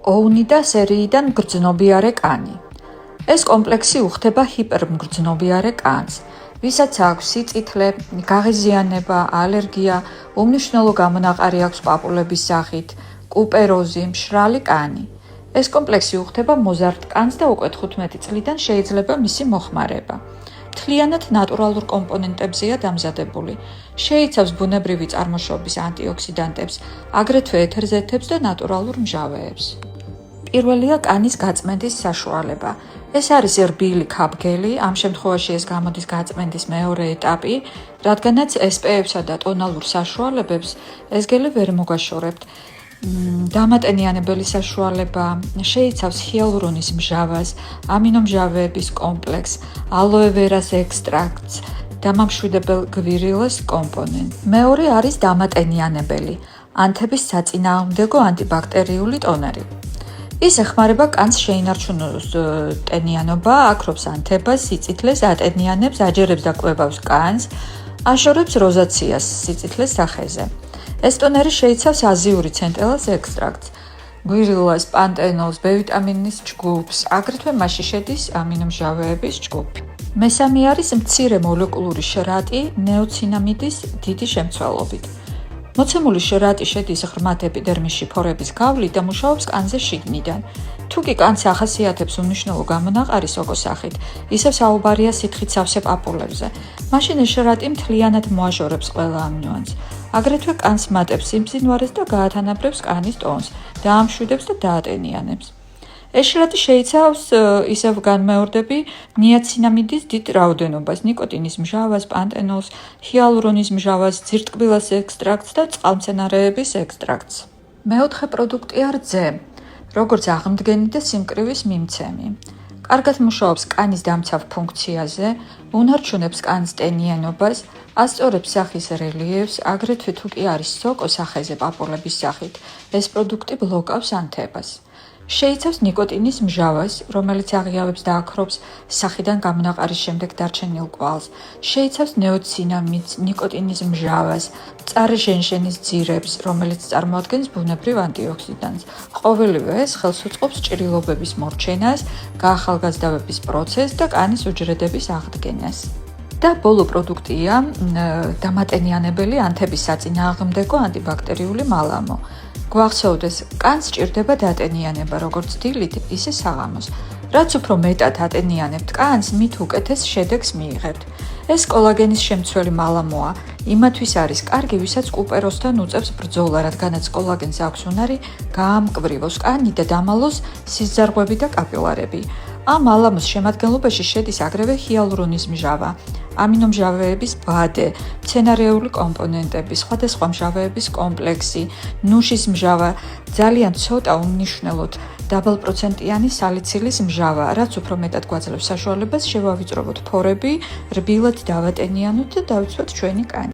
ოუნი და სერიიდან მგრძნობიარე კანი. ეს კომპლექსი უხდება ჰიპერმგრძნობიარე კანს, ვისაც აქვს სიწითლე, გაღიზიანება, ალერგია, უმნიშვნელო გამონაყარი აქვს პაპულების სახით, კუპეროზი, მშრალი კანი. ეს კომპლექსი უხდება მოზარდ კანს და უკვე 15 წლიდან შეიძლება მისი მოხმარება. მთლიანად ნატურალურ კომპონენტებზეა დამზადებული. შეიცავს ბუნებრივი წარმოშობის ანტიოქსიდანტებს, აგრეთვე ეთერზეთებს და ნატურალურ მჟავეებს. პირველია კანის გაწმენდის საშუალება. ეს არის რბილი ქაფგელი, ამ შემთხვევაში ეს გამოდის გაწმენდის მეორე ეტაპი, რადგანაც SPF-სა და ტონალურ საშუალებებს ეს გელი ვერ მოგაშორებთ. დამატენიანებელი საშუალება შეიცავს ჰიალურონის მჟავას, ამინომჟავეების კომპლექსს, ალოე ვერას ექსტრაქტს, დამამშვიდებელ გვირილას კომპონენტს. მეორე არის დამატენიანებელი, ანთების საწინააღმდეგო ანტიბაქტერიული ტონერი. ის ეხმარება კანს შეინარჩუნოს ტენიანობა, აქრობს ანთებას, სიწითლეს, ატენიანებს, აჯერებს და კვებავს კანს, აშორებს როზაციას სიწითლეს სახეზე. ეს ტონერი შეიცავს აზიური ცენტელას ექსტრაქტს, გვირილას, პანტენოლს, B ვიტამინის ჯგუფს, აგრეთვე მასში შედის ამინომჟავეების ჯგუფი. მესამე არის მცირე მოლეკულური შრატი ნეოცინამიდის დიდი შემცველობით. მოცემული შრატი შედის ღრმად ეპიდერმისში ფორების გავლით და მუშაობს კანზე შიგნიდან. თუ კი კანს ახასიათებს უმნიშვნელო გამონაყარი სოკოსახით, ისევ საუბარია სითხით სავსე პაპულებზე. მაშინ ეს შრატი მთლიანად მოაშორებს ყველა ამ ნიუანსს. აგრეთვე კანს მატებს სიმბზინვარეს და გაათანაბრებს კანის ტონს, დაამშვიდებს და დაატენიანებს. ეს შრატი შეიცავს ისევ განმეორდები ნიაცინამიდის დიდ რაოდენობას, ნიკოტინის მჟავას, პანტენოლს, ჰიალურონის მჟავას, ძირტკბილას ექსტრაქტს და წყალმცენარეების ექსტრაქტს. მეოთხე პროდუქტია რძე, როგორც აღმდგენი და სიმკრივის მიმცემი. კარგად მუშაობს კანის დამცავ ფუნქციაზე, უნარჩუნებს კანის ტენიანობას, ასწორებს სახის რელიეფს, აგრეთვე თუ კი არის სოკო სახეზე პაპულების სახით, ეს პროდუქტი ბლოკავს ანთებას. შეიცავს ნიკოტინის მჟავას, რომელიც აღიავებს და აქრობს სახიდან გამონაყარის შემდეგ დარჩენილ კვალს. შეიცავს ნეოცინამიდს, ნიკოტინის მჟავას, მწარე ჟენჟენის ძირებს, რომელიც წარმოადგენს ბუნებრივ ანტიოქსიდანტს. ყოველივე ეს ხელს უწყობს ჭრილობების მორჩენას, გაახალგაზრდების პროცესს და კანის უჯრედების აღდგენას. და ბოლო პროდუქტია დამატენიანებელი ანთების საწინააღმდეგო ანტიბაქტერიული მალამო. გვახსოვდეს, კანს სჭირდება დატენიანება, როგორც დილით, ისე საღამოს. რაც უფრო მეტად ატენიანებთ კანს, მით უკეთეს შედეგს მიიღებთ. ეს კოლაგენის შემცველი მალამოა, იმათვის არის კარგი, ვისაც კუპეროსთან უწევს ბრძოლა, რადგანაც კოლაგენს აქვს უნარი გაამკვრივოს კანი და დამალოს სისძარღვები და კაპილარები. ამ მალამოს შემადგენლობაში შედის აგრეთვე ჰიალურონის მჟავა, ამინომჟავეების ბადე, მცენარეული კომპონენტები, სხვადასხვა მჟავეების კომპლექსი, ნუშის მჟავა, ძალიან ცოტა უმნიშვნელოდ დაბალპროცენტიანი სალიცილის მჟავა, რაც უფრო მეტად გვაძლევს საშუალებას შევავიწროვოთ ფორები, რბილად დავატენიანოთ და დავიცვათ ჩვენი კანი.